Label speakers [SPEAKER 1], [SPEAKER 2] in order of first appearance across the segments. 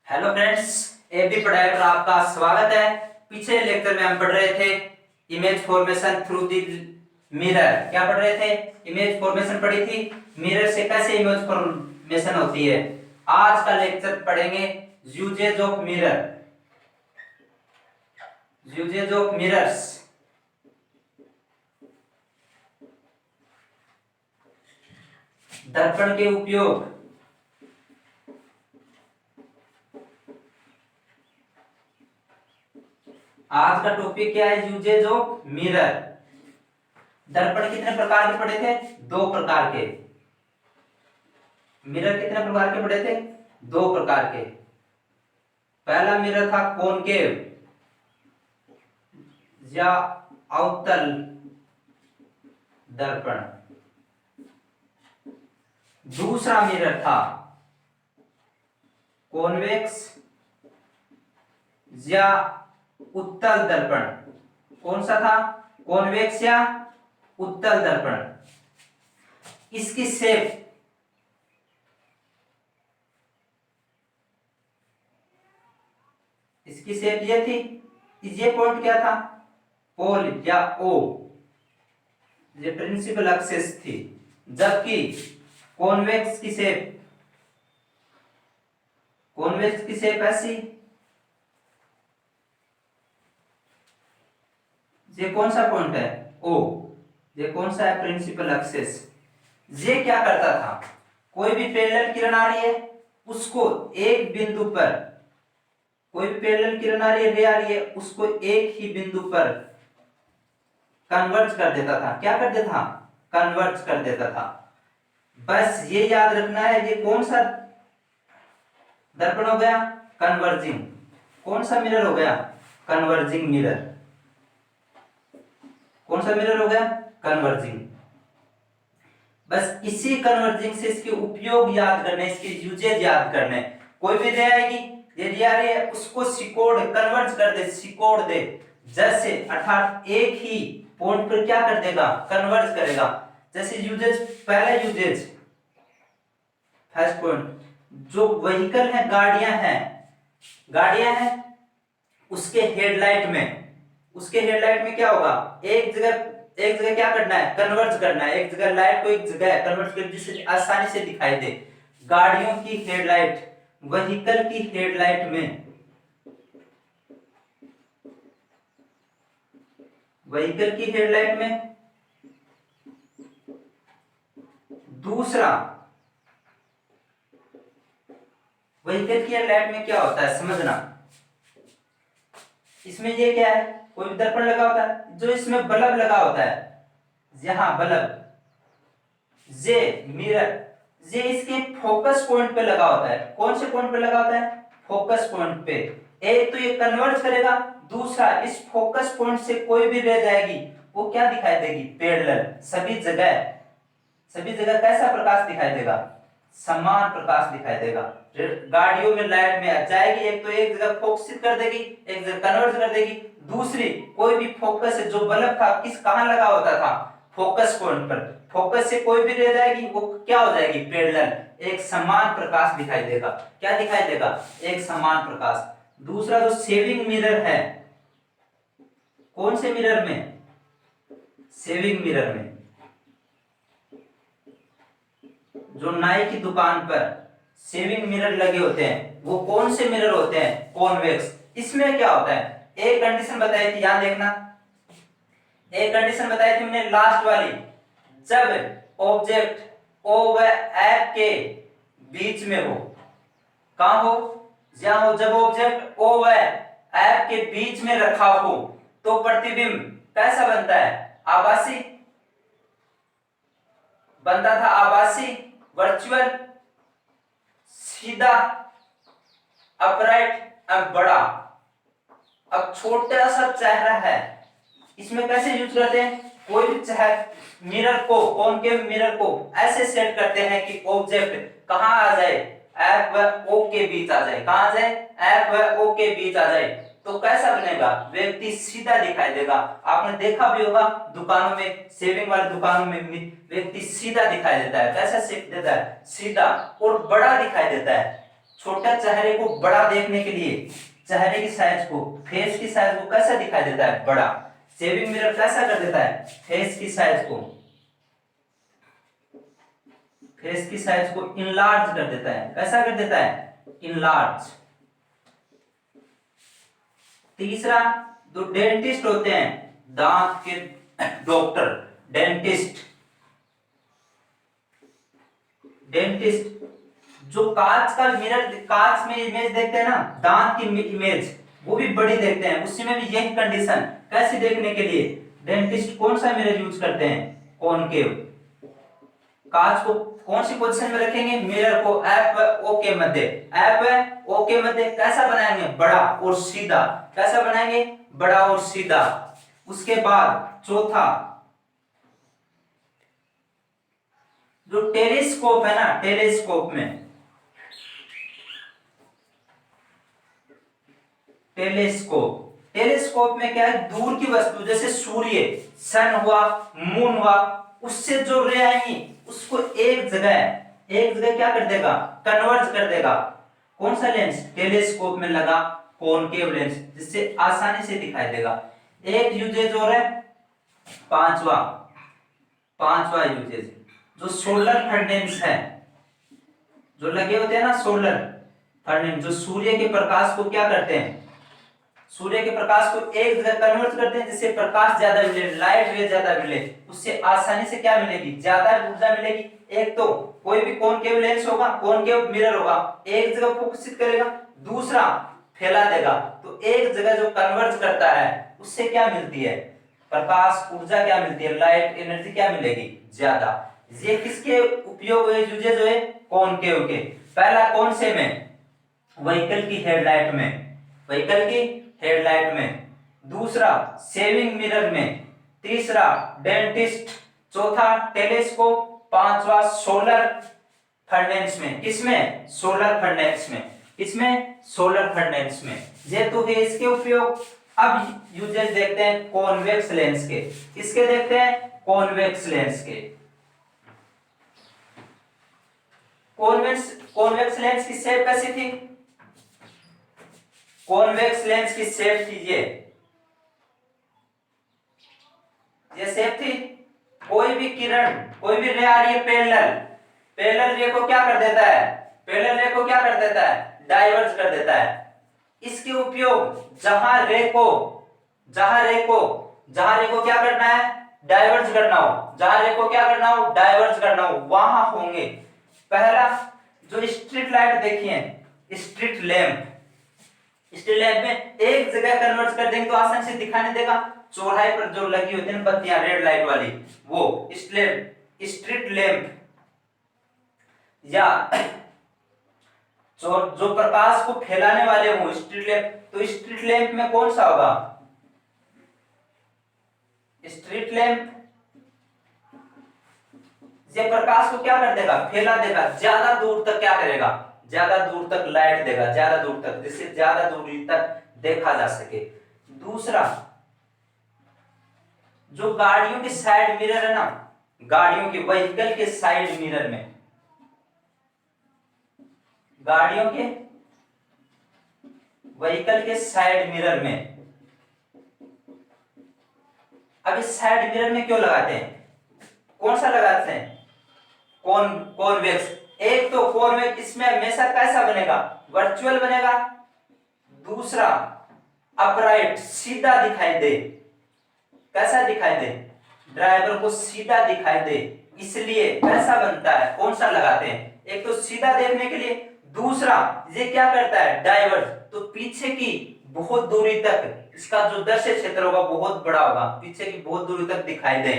[SPEAKER 1] Hello friends, AB पढ़ाई पर आपका स्वागत है। पिछले लेक्चर में हम पढ़ रहे थे image formation through the mirror. क्या पढ़ रहे थे? इमेज फॉर्मेशन पढ़ी थी, मिरर से कैसे इमेज फॉर्मेशन होती है। आज का लेक्चर पढ़ेंगे uses of mirror, uses of mirrors. दर्पण के उपयोग। आज का टॉपिक क्या है? Uses of mirror. दर्पण कितने प्रकार के पढ़े थे? दो प्रकार के। मिरर कितने प्रकार के पढ़े थे? दो प्रकार के। पहला मिरर था कॉनकेव या अवतल दर्पण। दूसरा मिरर था कॉन्वेक्स या उत्तल दर्पण। कौन सा था? कॉन्वेक्स या उत्तल दर्पण। इसकी शेप ये थी। ये पॉइंट क्या था? पोल या ओ, ये प्रिंसिपल एक्सिस थी। जबकि कॉन्वेक्स की शेप ऐसी। ये कौन सा पॉइंट है? ओ। ये कौन सा है? Principal axis. ये क्या करता था? कोई भी पैरेलल किरण आ रही है, उसको एक बिंदु पर, कोई भी पैरेलल किरण आ रही है, रे आ रही है, उसको एक ही बिंदु पर कन्वर्ज कर देता था। क्या कर देता था? कन्वर्ज कर देता था। बस ये याद रखना है, ये कौन सा दर्पण हो गया? कन्वर्जिंग। कौन सा मिरर हो गया? Converging mirror. कौन सा मिरर हो गया? कन्वर्जिंग। बस इसी कन्वर्जिंग से इसके उपयोग याद करने, इसके यूजेज याद करने। कोई भी रे आएगी, ये रे आ रही है, उसको सिकोड़, कन्वर्ज कर दे, सिकोड़ दे। जैसे अर्थात एक ही पॉइंट पर क्या कर देगा? कन्वर्ज करेगा। जैसे यूजेज, पहला यूजेज, फर्स्ट पॉइंट, जो व्हीकल है, गाड़ियां हैं, उसके हेडलाइट में क्या होगा? एक जगह क्या करना है? कन्वर्ज करना है। एक जगह लाइट को एक जगह कन्वर्ज कर, जिससे आसानी से दिखाई दे। गाड़ियों की हेडलाइट, व्हीकल की हेडलाइट में, दूसरा, व्हीकल की हेडलाइट में क्या होता है समझना। इसमें ये क्या है? कोई दर्पण लगा होता है, जो इसमें बल्ब लगा होता है, यहां बल्ब, ये मिरर, ये इसके फोकस पॉइंट पे लगा होता है। कौन से पॉइंट पे लगा होता है? फोकस पॉइंट पे। एक तो ये कन्वर्ज करेगा, दूसरा इस फोकस पॉइंट से कोई भी रे जाएगी, वो क्या दिखाई देगी? पैरेलल। सभी जगह कैसा प्रकाश दिखाई देगा? समान प्रकाश दिखाई देगा। गाड़ियों में लाइट में जाएगी, एक तो एक जगह फोकसित कर देगी, एक जगह कन्वर्ज कर देगी। दूसरी, कोई भी फोकस है, जो बल्ब था कहां लगा होता था? फोकस पॉइंट पर। फोकस से कोई भी रह जाएगी, वो क्या हो जाएगी? पैरेलल। एक समान प्रकाश दिखाई देगा। क्या दिखाई देगा? एक समान प्रकाश। दूसरा, जो सेविंग मिरर है, कौन से मिरर में? सेविंग मिरर में। जो नाई की दुकान पर सेविंग मिरर लगे होते हैं, वो कौन से मिरर होते हैं? कॉन्वेक्स। इसमें क्या होता है? एक कंडीशन बताई थी, यहां देखना। एक कंडीशन बताई थी मैंने, लास्ट वाली, जब ऑब्जेक्ट ओ व एफ के बीच में हो। कहां हो? जहां हो, जब ऑब्जेक्ट ओ व एफ के बीच में रखा हो, तो प्रतिबिंब कैसा बनता है? आभासी बनता था। आभासी, वर्चुअल, सीधा, अपराइट, अब बड़ा। अब छोटा सा चेहरा है, इसमें कैसे यूज करते हैं? कोई भी मिरर को, कॉनकेव मिरर को ऐसे सेट करते हैं कि ऑब्जेक्ट कहां आ जाए? एफ व ओ के बीच आ जाए। कहां आ जाए? एफ व ओ के बीच आ जाए। तो कैसा बनेगा? व्यक्ति सीधा दिखाई देगा। आपने देखा भी होगा दुकानों में, सेविंग वाली दुकानों में व्यक्ति सीधा दिखाई देता है। कैसा शेप देता है? सीधा, और बड़ा दिखाई देता है। छोटा चेहरे को बड़ा देखने के लिए चेहरे की साइज को, फेस की साइज को कैसा दिखाई देता है? बड़ा। शेविंग मिरर कैसा कर देता है? फेस की साइज को, फेस की साइज को इनलार्ज कर देता है। कैसा कर देता है? इनलार्ज। तीसरा, जो डेंटिस्ट होते हैं, दांत के डॉक्टर, डेंटिस्ट, डेंटिस्ट जो कांच का मिरर, कांच में इमेज देखते हैं ना, दांत की इमेज, वो भी बड़ी देखते हैं। उसी में भी यही कंडीशन, कैसी देखने के लिए डेंटिस्ट कौन सा मिरर यूज करते हैं? कॉनकेव। कांच को कौन सी पोजीशन में रखेंगे? मिरर को एफ ओ के मध्य, एफ ओ के मध्य कैसा बनाएंगे? बड़ा और सीधा। कैसा बनाएंगे? बड़ा और सीधा। उसके बाद चौथा, जो टेलीस्कोप है ना, टेलीस्कोप में, टेलीस्कोप, टेलीस्कोप में क्या है? दूर की वस्तु, जैसे सूर्य, सन हुआ, मून हुआ, उससे जो रे आएंगी उसको एक जगह क्या कर देगा? कन्वर्ज कर देगा। कौन सा लेंस? टेलीस्कोप में लगा कॉनकेव लेंस, जिससे आसानी से दिखाई देगा। एक यूजेज और है, पांचवा यूजेज, जो सोलर फर्नेस है, जो लगे होते हैं ना सोलर फर्नेस, जो सूर्य के प्रकाश को क्या करते हैं? सूर्य के प्रकाश को एक जगह कन्वर्ट करते हैं, जिससे प्रकाश ज्यादा मिले, लाइट रे ज्यादा मिले, उससे आसानी से क्या मिलेगी? ज्यादा ऊर्जा मिलेगी। एक तो कोई भी कॉनकेव लेंस होगा, कॉनकेव मिरर होगा, एक जगह फोकसित करेगा, दूसरा फैला देगा, तो एक जगह जो कन्वर्ज करता है उससे क्या मिलती है? प्रकाश ऊर्जा क्या मिलती है? लाइट एनर्जी क्या मिलेगी? ज्यादा। ये किसके उपयोग हुए? यूजेज हुए कॉनकेव के। पहला कौन से में? व्हीकल की हेडलाइट में, व्हीकल की हेडलाइट में। दूसरा सेविंग मिरर में। तीसरा डेंटिस्ट। चौथा टेलीस्कोप। पांचवा सोलर फर्नेस में। किसमें? सोलर फर्नेस में। किसमें? सोलर फर्नेस में। ये तो है इसके उपयोग। अब यूजेस देखते हैं कॉन्वेक्स लेंस के। किसके देखते हैं? कॉन्वेक्स लेंस के। कॉन्वेक्स लेंस की शेप कैसी थी? कॉन्वेक्स लेंस की शेप थी ये शेप थी। कोई भी किरण, कोई भी रे आ रही है पैरेलल, पैरेलल रे को क्या कर देता है? पैरेलल रे को क्या कर देता है? डाइवर्ज कर देता है। इसके उपयोग जहां रे को क्या करना है? डाइवर्ज करना हो, जहां रे को क्या करना हो? डाइवर्ज करना हो, वहां होंगे। पहला, जो स्ट्रीट लाइट देखिए, स्ट्रीट लैंप, स्ट्रीट लैंप में एक जगह कन्वर्ट कर देंगे तो आसानी से दिखाई देगा। चौराहे पर जो लगी होती है बत्तियां रेड लाइट वाली, वो स्ट्रीट लैंप, या जो प्रकाश को फैलाने वाले हो स्ट्रीट लैंप, तो स्ट्रीट लैंप में कौन सा होगा? स्ट्रीट लैंप ये प्रकाश को क्या कर देगा? फैला देगा, ज्यादा दूर तक क्या करेगा? ज्यादा दूर तक लाइट देगा, ज्यादा दूर तक, जिससे ज्यादा दूरी तक देखा जा सके। दूसरा, जो गाड़ियों के साइड मिरर है ना, गाड़ियों के, व्हीकल के साइड मिरर में, गाड़ियों के व्हीकल के साइड मिरर में, अब इस साइड मिरर में क्यों लगाते हैं? कौन सा लगाते हैं? कॉन्वेक्स। एक तो कॉन्वेक्स, इसमें हमेशा कैसा बनेगा? वर्चुअल बनेगा। दूसरा, अपराइट, सीधा दिखाई दे। कैसा दिखाई दे? ड्राइवर को सीधा दिखाई दे, इसलिए कैसा बनता है? कौन सा लगाते हैं? एक तो सीधा देखने के लिए, दूसरा ये क्या करता है? डाइवर्ज, तो पीछे की बहुत दूरी तक इसका जो दर्शक क्षेत्र होगा बहुत बड़ा होगा, पीछे की बहुत दूरी तक दिखाई दे।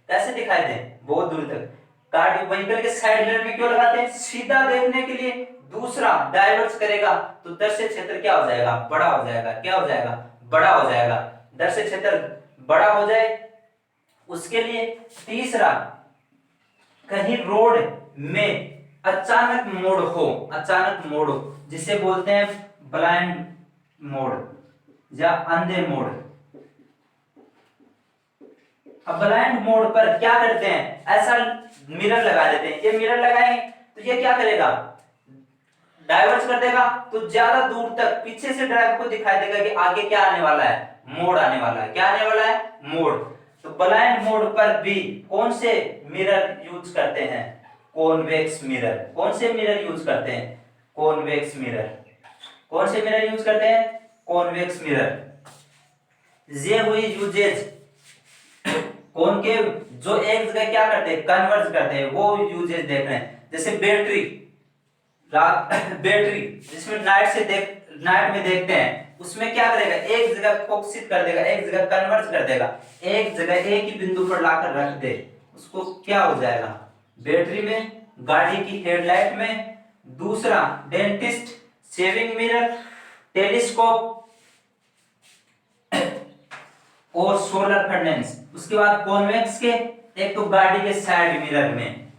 [SPEAKER 1] कैसे दिखाई दे? बहुत दूरी तक। गाड़ी व्हीकल के साइड मिरर में क्यों लगाते हैं? सीधा देखने के लिए। दूसरा, डाइवर्ज करेगा तो दर्शक क्षेत्र क्या हो जाएगा? बड़ा हो जाएगा। क्या हो जाएगा? बड़ा हो जाएगा। दर्शक क्षेत्र बड़ा हो जाए उसके लिए। तीसरा, कहीं रोड में अचानक मोड़ हो, जिसे बोलते हैं ब्लाइंड मोड या अंधे मोड़। अब ब्लाइंड मोड पर क्या करते हैं? ऐसा मिरर लगा देते हैं। ये मिरर लगाएंगे तो ये क्या करेगा? डाइवर्ज कर देगा तो ज्यादा दूर तक पीछे से ड्राइवर को दिखाई देगा कि आगे क्या आने वाला है, मोड़ आने वाला है। क्या आने वाला है, मोड़। तो ब्लाइंड मोड पर भी कौन से मिरर यूज करते हैं, कॉन्वेक्स मिरर। कौन से मिरर यूज करते हैं, कॉन्वेक्स मिरर। कौन से मिरर यूज करते हैं, कॉन्वेक्स मिरर। ये हुई यूजेज कॉनकेव, जो एक जगह क्या करते हैं, कन्वर्ज करते हैं, वो यूजेज देख रहे हैं। जैसे बैटरी, बैटरी जिसमें नाइट में देखते हैं, उसमें क्या करेगा, एक जगह फोकसित कर देगा, एक जगह कन्वर्ज कर देगा, एक जगह एक ही बिंदु पर लाकर रख दे, उसको क्या हो जाएगा, बैटरी में, गाड़ी की हेडलाइट में। दूसरा डेंटिस्ट, शेविंग मिरर, टेलीस्कोप और सोलर फर्नेस। उसके बाद कॉन्वेक्स के, एक तो गाड़ी के साइड मिरर में,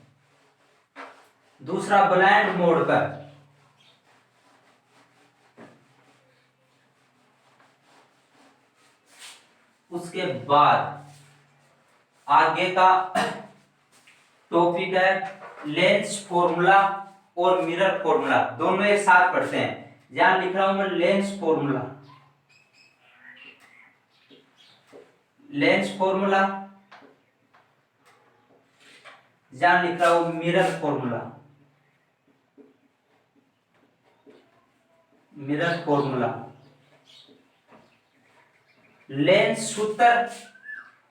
[SPEAKER 1] दूसरा ब्लाइंड मोड पर। उसके बाद आगे का टॉपिक है लेंस फॉर्मूला और मिरर फॉर्मूला, दोनों एक साथ पढ़ते हैं। यहां लिख रहा हूं मैं लेंस फॉर्मूला, लेंस फॉर्मूला, यहां लिख रहा हूं mirror formula, mirror formula. Lens सूत्र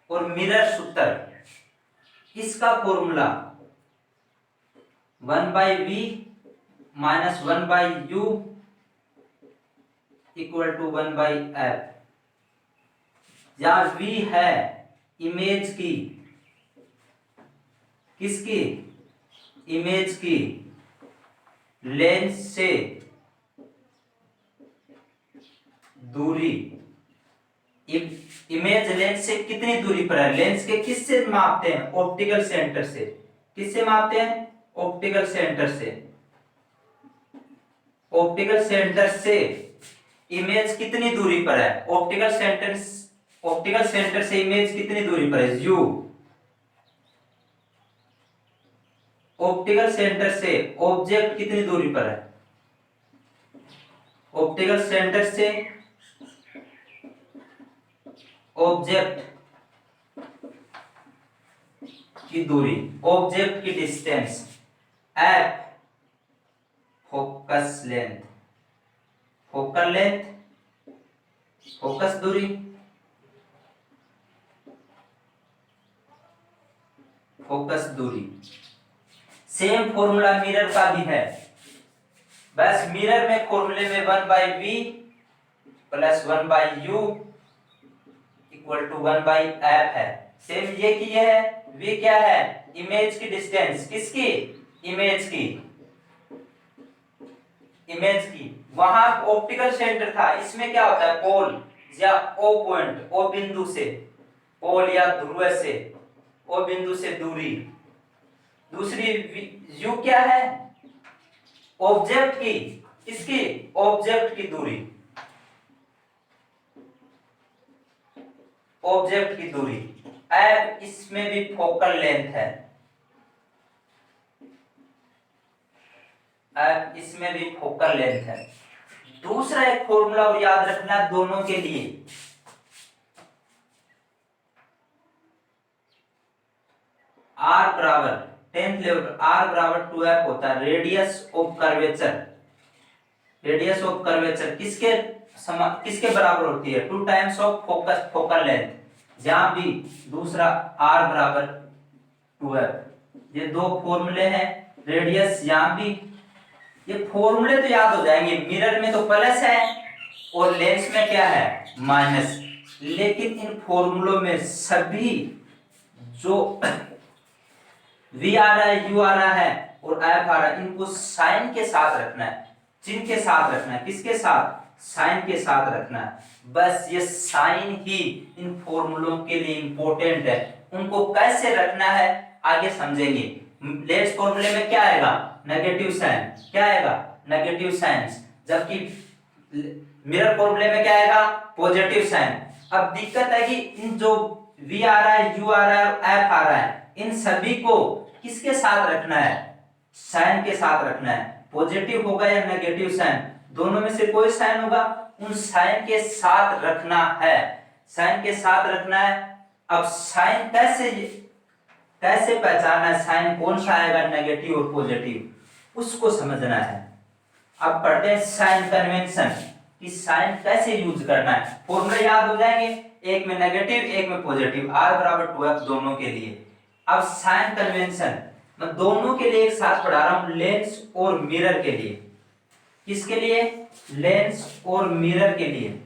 [SPEAKER 1] और मिरर सूत्र, इसका formula 1/v minus 1/u equal to 1/f। जहां v है इमेज की, किसकी, इमेज की, लेंस से दूरी, इमेज लेंस से कितनी दूरी पर है, लेंस के किससे मापते हैं, ऑप्टिकल सेंटर से। किससे मापते हैं, ऑप्टिकल सेंटर से। ऑप्टिकल सेंटर से इमेज कितनी दूरी पर है, ऑप्टिकल सेंटर से इमेज कितनी दूरी पर है, u। ऑप्टिकल सेंटर से ऑब्जेक्ट कितनी दूरी पर है, ऑप्टिकल सेंटर से ऑब्जेक्ट की दूरी, ऑब्जेक्ट की distance, f focus length, focal length, focus दूरी, फोकस दूरी। सेम फॉर्मूला मिरर का भी है, बस मिरर में फॉर्मूले में 1/v plus 1/u equal to 1/f है। सेम ये की है, v क्या है, इमेज की डिस्टेंस, किसकी, इमेज की, इमेज की। वहां ऑप्टिकल सेंटर था, इसमें क्या होता है, पोल या ओ पॉइंट, ओ बिंदु से, पोल या ध्रुव से, ओ बिंदु से दूरी। दूसरी u क्या है, ऑब्जेक्ट की, इसकी, ऑब्जेक्ट की दूरी, ऑब्जेक्ट की दूरी। f इसमें भी फोकल लेंथ है, f इसमें भी फोकल लेंथ है। दूसरा एक फॉर्मूला और याद रखना दोनों के लिए, r बराबर 10th लेवल r बराबर 2f होता है, radius of curvature. Radius of curvature किसके बराबर होती है, 2 times of focus focal length. जहां भी दूसरा r बराबर 2f। ये दो फॉर्मूले हैं, रेडियस यहां भी, ये फॉर्मूले तो याद हो जाएंगे। मिरर में तो प्लस है और लेंस में क्या है, माइनस। लेकिन इन फॉर्मूलों में सभी जो v आ रहा है, u आ रहा है और f आ रहा है, इनको साइन के साथ रखना है, चिन्ह के साथ रखना है। किसके साथ, साइन के साथ रखना है। बस ये साइन ही इन फॉर्मूलों के लिए इंपॉर्टेंट है। उनको कैसे रखना है आगे समझेंगे। लेंस फॉर्मूले में क्या आएगा, नेगेटिव साइन, क्या आएगा, नेगेटिव साइन। जबकि मिरर फॉर्मूले में क्या आएगा, पॉजिटिव साइन। अब दिक्कत है कि इन जो v आ रहा है, u आ रहा है और f आ रहा है, इन सभी को किसके साथ रखना है, साइन के साथ रखना है। पॉजिटिव होगा या नेगेटिव साइन, दोनों में से कोई साइन होगा, उन साइन के साथ रखना है, साइन के साथ रखना है। अब साइन कैसे पहचानना है, साइन कौन सा आएगा नेगेटिव और पॉजिटिव, उसको समझना है। अब पढ़ते हैं साइन कन्वेंशन कि साइन कैसे यूज करना है। फॉर्मूला याद हो जाएंगे, एक में नेगेटिव एक में पॉजिटिव, r बराबर 2f दोनों के लिए। अब साइन कन्वेंशन मैं दोनों के लिए एक साथ पढ़ा रहा हूं, लेंस और मिरर के लिए। किसके लिए? लेंस और मिरर के लिए।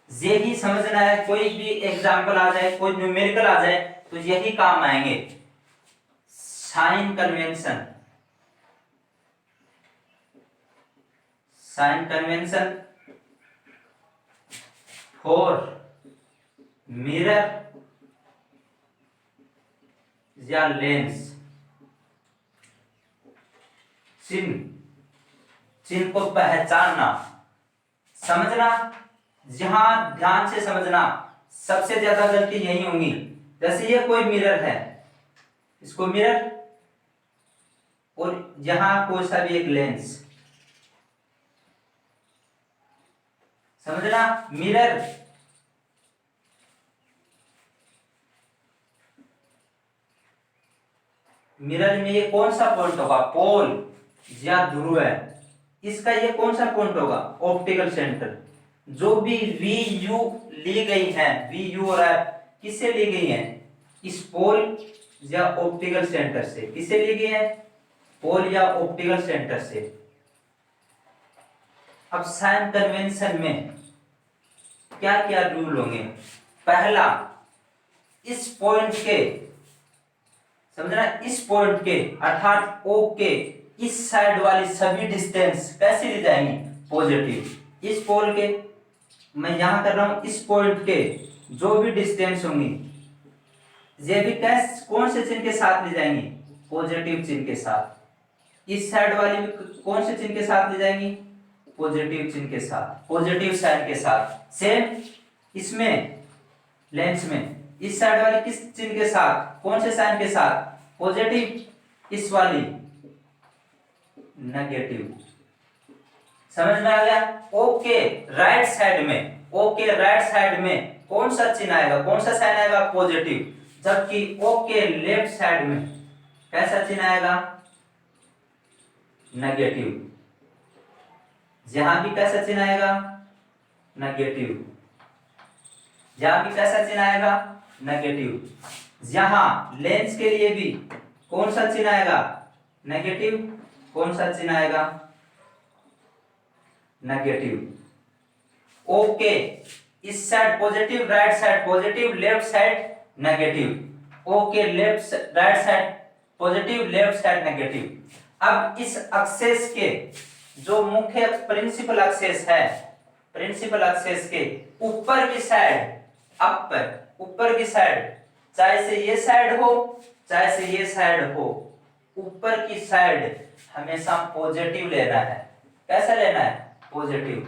[SPEAKER 1] यही समझना है, कोई भी एग्जांपल आ जाए, कोई न्यूमेरिकल आ जाए तो यही काम आएंगे। Sign convention, sign convention for mirror या लेंस। चिन्ह को पहचानना, समझना, जहां ध्यान से समझना, सबसे ज्यादा गलती यही होगी। जैसे ये कोई मिरर है, इसको मिरर, और यहां कोई सा भी एक लेंस, समझना, मिरर मिरर में ये कौन सा पॉइंट होगा? पोल या ध्रुव है, इसका ये कौन सा पॉइंट होगा? Optical centre. जो भी वी यू ली गई है, वी यू और एफ किससे ली गई है? इस पोल या ऑप्टिकल सेंटर से। किससे ली गई है? पोल या ऑप्टिकल सेंटर से। अब साइन कन्वेंशन में क्या क्या रूल होंगे? पहला, इस पॉइंट के, समझना, इस पॉइंट के अर्थात O के इस साइड वाली सभी डिस्टेंस कैसे ली जाएंगी? पॉजिटिव। इस पोल के, मैं यहां कर रहा हूं, इस पॉइंट के जो भी डिस्टेंस होंगी ये भी कैसे, कौन से चिन्ह के साथ ली जाएंगी? पॉजिटिव चिन्ह के साथ। इस साइड वाली भी कौन से चिन्ह के साथ ली जाएंगी? पॉजिटिव चिन्ह के साथ, पॉजिटिव साइन के साथ। सेम इसमें लेंस में इस साइड वाली किस चिन्ह के साथ, कौन से साइन के साथ? पॉजिटिव। इस वाली नेगेटिव। समझ में आ गया? ओके राइट साइड में, ओके राइट साइड में कौन सा चिन्ह आएगा, कौन सा साइन आएगा? पॉजिटिव। जबकि ओके लेफ्ट साइड में कैसा चिन्ह आएगा? नेगेटिव। जहां भी कैसा चिन्ह आएगा? नेगेटिव। जहां भी कैसा चिन्ह आएगा? नेगेटिव। यहां लेंस के लिए भी कौन सा चिन्ह आएगा? नेगेटिव। कौन सा चिन्ह आएगा? नेगेटिव। ओके इस side positive, right side positive, left side negative. Okay left right side positive, left side negative. अब इस एक्सेस के जो मुख्य प्रिंसिपल एक्सेस है, प्रिंसिपल एक्सेस के ऊपर की साइड, अपर ऊपर की साइड, चाहे से ये साइड हो चाहे से ये साइड हो, ऊपर की साइड हमेशा पॉजिटिव लेना है। कैसा लेना है? पॉजिटिव।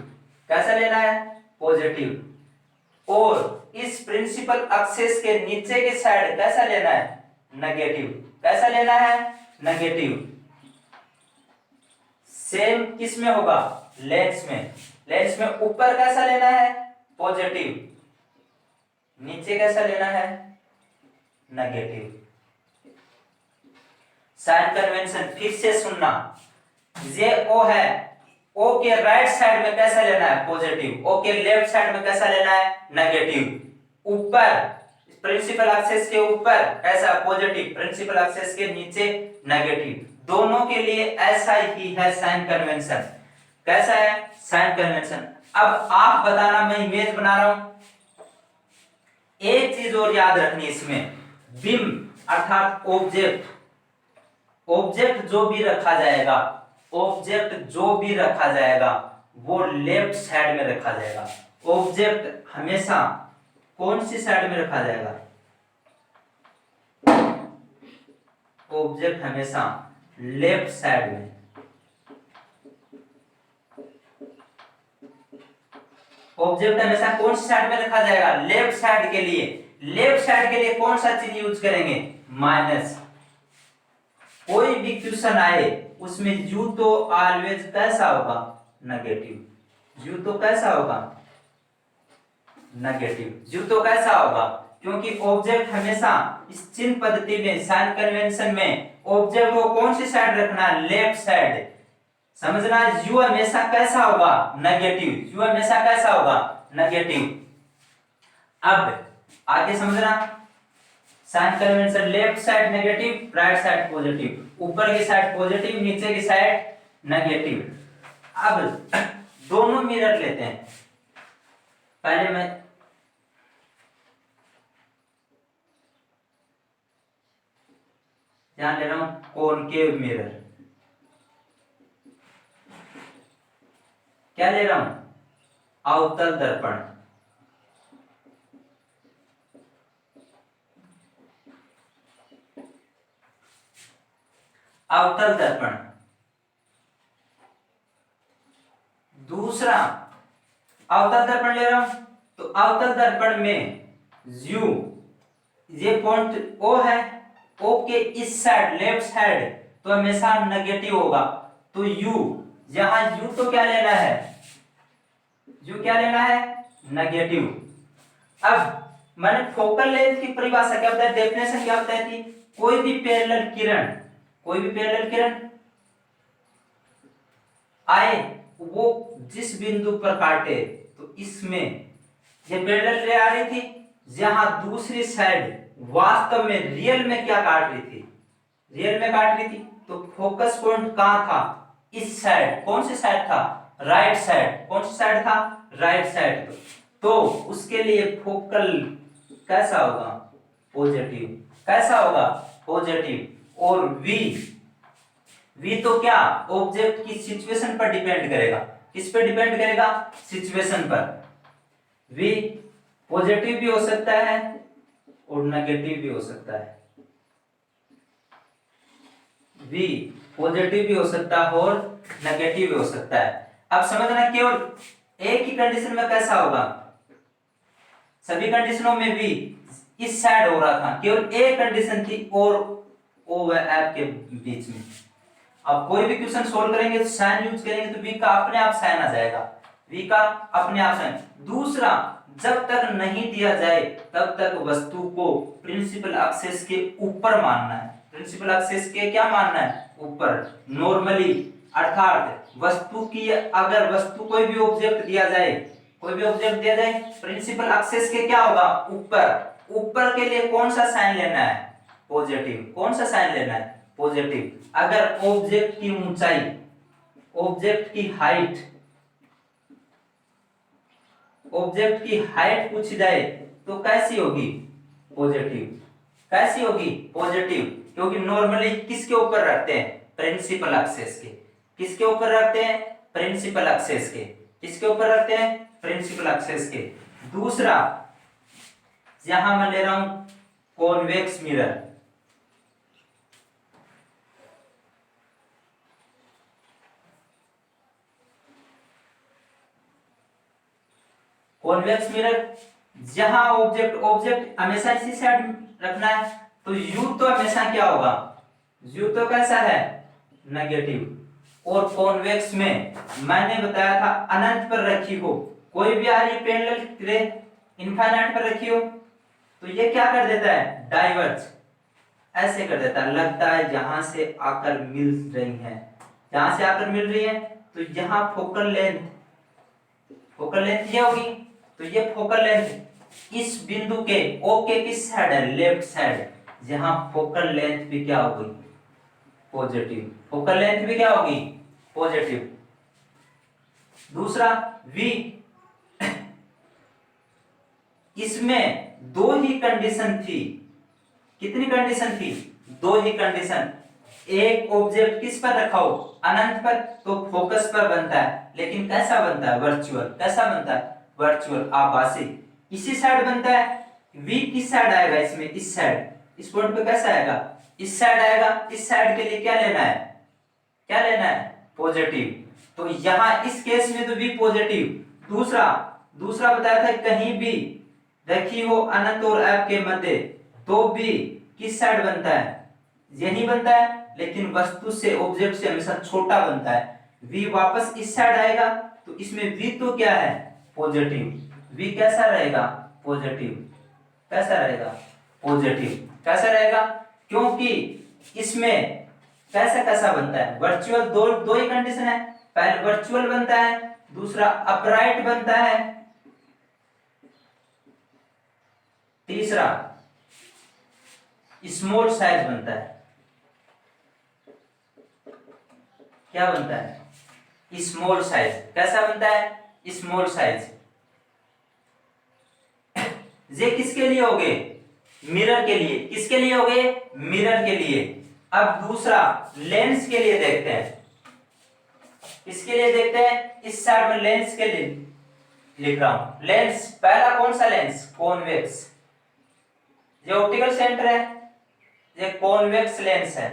[SPEAKER 1] कैसा लेना है? पॉजिटिव। और इस प्रिंसिपल एक्सेस के नीचे की साइड कैसा लेना है? नेगेटिव। कैसा लेना है? नेगेटिव। सेम किस में होगा? लेंस में। लेंस में ऊपर कैसा लेना है? पॉजिटिव। नीचे कैसा लेना है? नेगेटिव। साइन कन्वेंशन फिर से सुनना, ये O है, O के राइट साइड में कैसा लेना है? पॉजिटिव। O के लेफ्ट साइड में कैसा लेना है? नेगेटिव। ऊपर प्रिंसिपल एक्सेस के ऊपर कैसा? पॉजिटिव। प्रिंसिपल एक्सेस के नीचे नेगेटिव। दोनों के लिए ऐसा ही है साइन कन्वेंशन। कैसा है साइन कन्वेंशन? अब आप बताना, मैं इमेज बना रहा हूं। एक चीज और याद रखनी इसमें, बिंब अर्थात ऑब्जेक्ट, ऑब्जेक्ट जो भी रखा जाएगा, ऑब्जेक्ट जो भी रखा जाएगा वो लेफ्ट साइड में रखा जाएगा। ऑब्जेक्ट हमेशा कौन सी साइड में रखा जाएगा? ऑब्जेक्ट हमेशा लेफ्ट साइड में। ऑब्जेक्ट हमेशा कौन सी साइड में रखा जाएगा? लेफ्ट साइड के लिए। लेफ्ट साइड के लिए कौन सा चीज यूज करेंगे? माइनस। कोई भी क्वेश्चन आए उसमें u तो ऑलवेज कैसा होगा, नेगेटिव। u तो कैसा होगा, नेगेटिव। u तो कैसा होगा, क्योंकि ऑब्जेक्ट हमेशा इस चिन्ह पद्धति में, साइन कन्वेंशन में ऑब्जेक्ट को कौन सी साइड रखना है, लेफ्ट साइड। समझना, u हमेशा कैसा होगा, नेगेटिव। u हमेशा कैसा होगा, नेगेटिव। अब आगे समझना, sign convention, left side negative, right side positive. ऊपर की साइड पॉजिटिव, नीचे की साइड नेगेटिव। अब दोनों मिरर लेते हैं। पहले मैं ध्यान ले रहा हूं, कॉनकेव मिरर। क्या ले रहा हूं, अवतल दर्पण। अवतल दर्पण। दूसरा अवतल दर्पण ले रहा हूं, तो अवतल दर्पण में u, ये पॉइंट O है, O के इस साइड, लेफ्ट साइड, तो हमेशा नेगेटिव होगा। तो u, यहां u तो क्या लेना है, u क्या लेना है, नेगेटिव। अब मैंने फोकल लेंथ की परिभाषा क्या बताई, डेफिनेशन क्या बताई थी, कोई भी पैरेलल किरण, कोई भी पैरेलल किरण आए, वो जिस बिंदु पर काटे, तो इसमें ये पैरेलल रे आ रही थी, जहां दूसरी साइड वास्तव में रियल में क्या काट रही थी, रियल में काट रही थी। तो फोकस पॉइंट कहां था, इस साइड। कौन सी साइड था, राइट साइड। कौन सी साइड था, राइट साइड। तो उसके लिए फोकल कैसा होगा, पॉजिटिव। कैसा होगा, पॉजिटिव। और v तो क्या, ऑब्जेक्ट की सिचुएशन पर डिपेंड करेगा। किस पे डिपेंड करेगा, सिचुएशन पर। v पॉजिटिव भी हो सकता है और नेगेटिव भी हो सकता है। v पॉजिटिव भी हो सकता है और नेगेटिव भी हो सकता है। अब समझना, केवल एक ही कंडीशन में कैसा होगा, सभी कंडीशनों में v इस साइड हो रहा था, केवल एक कंडीशन थी और o व f के बीच में। अब कोई भी क्वेश्चन सोल्व करेंगे तो साइन यूज करेंगे, तो v का अपने आप साइन आ जाएगा, v का अपने आप साइन। दूसरा, जब तक नहीं दिया जाए तब तक वस्तु को प्रिंसिपल एक्सिस के ऊपर मानना है। प्रिंसिपल एक्सिस के क्या मानना है, ऊपर, नॉर्मली। अर्थात वस्तु की, अगर वस्तु कोई भी ऑब्जेक्ट दिया जाए, कोई भी ऑब्जेक्ट दिया जाए, प्रिंसिपल एक्सिस के क्या होगा, ऊपर। ऊपर के लिए कौन सा साइन लेना है, पॉजिटिव। कौन सा साइन लेना है, पॉजिटिव। अगर ऑब्जेक्ट की ऊंचाई, ऑब्जेक्ट की हाइट, ऑब्जेक्ट की हाइट पूछी जाए तो कैसी होगी, पॉजिटिव। कैसी होगी, पॉजिटिव। क्योंकि नॉर्मली किसके ऊपर रखते हैं, प्रिंसिपल एक्सिस के। किसके ऊपर रखते हैं, प्रिंसिपल एक्सिस के। किसके ऊपर रखते हैं, प्रिंसिपल एक्सिस के। दूसरा, यहां मैं ले रहा हूं कॉन्वेक्स मिरर। कॉन्वेक्स मिरर, जहां ऑब्जेक्ट हमेशा इसी साइड रखना है, तो u तो हमेशा क्या होगा, u तो कैसा है, नेगेटिव। और कॉन्वेक्स में मैंने बताया था अनंत पर रखी हो, कोई भी आ रही पैरेलल रे इनफाइनाइट पर रखी हो, तो ये क्या कर देता है, डाइवर्ज, ऐसे कर देता है। लगता है जहां से आकर मिल रही है, जहां से आकर मिल रही है, तो यहां फोकल लेंथ, फोकल लेंथ ये होगी। तो ये फोकल लेंथ इस बिंदु के O के किस साइड है, लेफ्ट साइड, जहां फोकल लेंथ भी क्या होगी, पॉजिटिव। फोकल लेंथ भी क्या होगी, पॉजिटिव। दूसरा, V, इसमें दो ही कंडीशन थी। कितनी कंडीशन थी, दो ही कंडीशन। एक ऑब्जेक्ट किस पर रखा हो, अनंत पर, तो फोकस पर बनता है, लेकिन कैसा बनता है, वर्चुअल। कैसा बनता है, वर्चुअल, आभासी। इसी साइड बनता है। v किस साइड आएगा इसमें, इस साइड, इस पॉइंट पे कैसा आएगा, इस साइड आएगा। इस साइड के लिए क्या लेना है, क्या लेना है, पॉजिटिव। तो यहां इस केस में तो v पॉजिटिव। दूसरा बताया था, कहीं भी रखी हो अनंत और f के मध्य, तो भी किस साइड बनता है, यही बनता है। लेकिन वस्तु से ऑब्जेक्ट से हमेशा छोटा बनता है। v वापस इस साइड आएगा तो इसमें v तो क्या है, पॉजिटिव। v कैसा रहेगा, पॉजिटिव। कैसा रहेगा, पॉजिटिव। कैसा रहेगा, क्योंकि इसमें कैसा कैसा बनता है, वर्चुअल। दो दो ही कंडीशन है, पहले वर्चुअल बनता है, दूसरा अपराइट बनता है, तीसरा स्मॉल साइज बनता है। क्या बनता है, स्मॉल साइज। कैसा बनता है, स्मॉल साइज। ये किसके लिए हो गए, मिरर के लिए। किसके लिए हो गए, मिरर के लिए। अब दूसरा लेंस के लिए देखते हैं। किसके लिए देखते हैं, इस साइड में लेंस के लिए लिख रहा हूं। लेंस, पहला कौन सा लेंस, कॉन्वेक्स। ये ऑप्टिकल सेंटर है, ये कॉन्वेक्स लेंस है।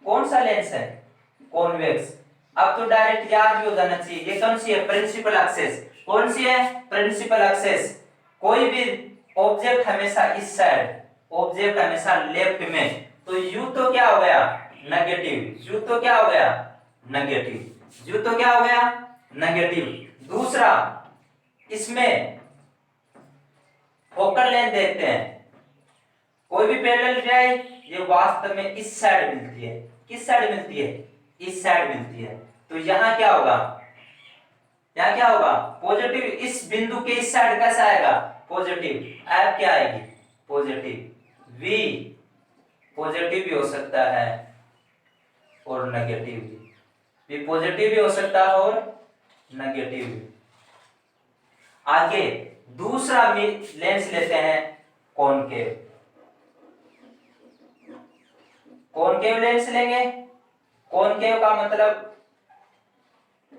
[SPEAKER 1] कौन सा लेंस है, कॉन्वेक्स। अब तो डायरेक्ट याद भी हो जाना चाहिए, ये कौन सी है, प्रिंसिपल एक्सेस। कौन सी है, प्रिंसिपल एक्सेस। कोई भी ऑब्जेक्ट हमेशा इस साइड, ऑब्जेक्ट हमेशा लेफ्ट में, तो यू तो क्या हो गया, नेगेटिव। यू तो क्या हो गया, नेगेटिव। यू तो क्या हो गया, नेगेटिव। दूसरा, इसमें फोकल लेंथ देखते हैं। कोई भी पैरेलल रे ये वास्तव में इस साइड मिलती है। किस साइड मिलती है, इस साइड मिलती है। तो यहां क्या होगा, यहां क्या होगा, पॉजिटिव। इस बिंदु के इस साइड कैसा आएगा, पॉजिटिव। एफ क्या आएगी, पॉजिटिव। वी पॉजिटिव भी हो सकता है और नेगेटिव भी पॉजिटिव भी हो सकता है और नेगेटिव भी। आगे दूसरा लेंस लेते हैं, कॉनकेव। कॉनकेव लेंस लेंगे। कॉनकेव का मतलब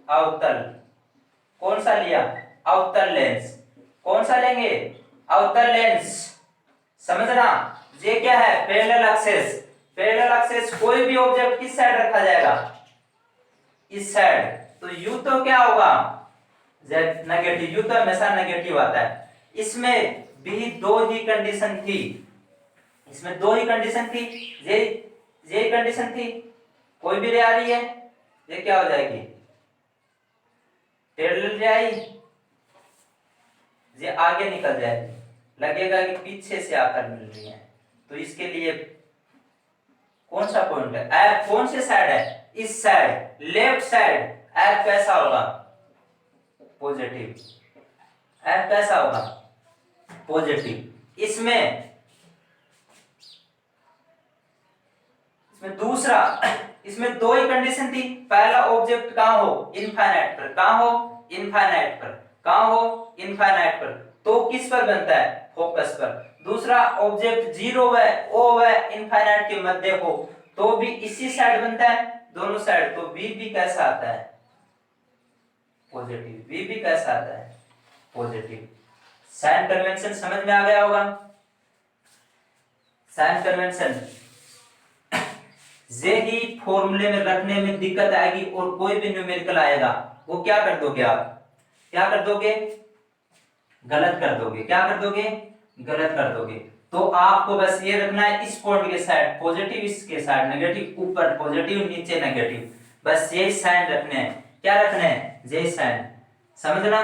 [SPEAKER 1] अवतल। कौन सा लिया, अवतल लेंस। कौन सा लेंगे, अवतल लेंस। समझना, ये क्या है, पैरेलल एक्सेस। पैरेलल एक्सेस, कोई भी ऑब्जेक्ट किस साइड रखा जाएगा, इस साइड। तो यू तो क्या होगा, नेगेटिव। यू तो हमेशा नेगेटिव आता है। इसमें भी दो ही कंडीशन थी, इसमें दो ही कंडीशन थी। ये कंडीशन थी, कोई भी रे आ रही है, ये क्या हो जाएगी, पैरेलल रे आई, ये आगे निकल जाएगी, लगेगा कि पीछे से आकर मिल रही है। तो इसके लिए कौन सा पॉइंट है, एफ कौन से साइड है, इस साइड, लेफ्ट साइड। एफ कैसा होगा, पॉजिटिव। एफ कैसा होगा, पॉजिटिव। इसमें दूसरा, इसमें दो ही कंडीशन थी। पहला ऑब्जेक्ट कहां हो, इनफाइनाइट पर। कहां हो, इनफाइनाइट पर। कहां हो, इनफाइनाइट पर। तो किस पर बनता है, फोकस पर। दूसरा ऑब्जेक्ट जीरो है, ओ है, इनफाइनाइट के मध्य हो, तो भी इसी साइड बनता है, दोनों साइड। तो वी भी कैसा आता है, पॉजिटिव। वी भी कैसा आता है, पॉजिटिव। साइन कन्वेंशन समझ में आ गया होगा। साइन कन्वेंशन जे ही फॉर्मूले में रखने में दिक्कत आएगी और कोई भी न्यूमेरिकल आएगा, वो क्या कर दोगे आप, क्या कर दोगे, गलत कर दोगे। क्या कर दोगे, गलत कर दोगे। तो आपको बस ये रखना है, इस पॉइंट के साइड पॉजिटिव, इसके साइड नेगेटिव, ऊपर पॉजिटिव नीचे नेगेटिव, बस यही साइन रखने हैं। क्या रखने हैं, यही साइन। समझना।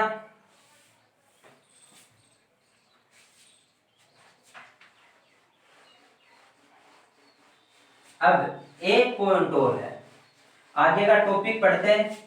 [SPEAKER 1] अब एक पॉइंट और है, आगे का टॉपिक पढ़ते हैं।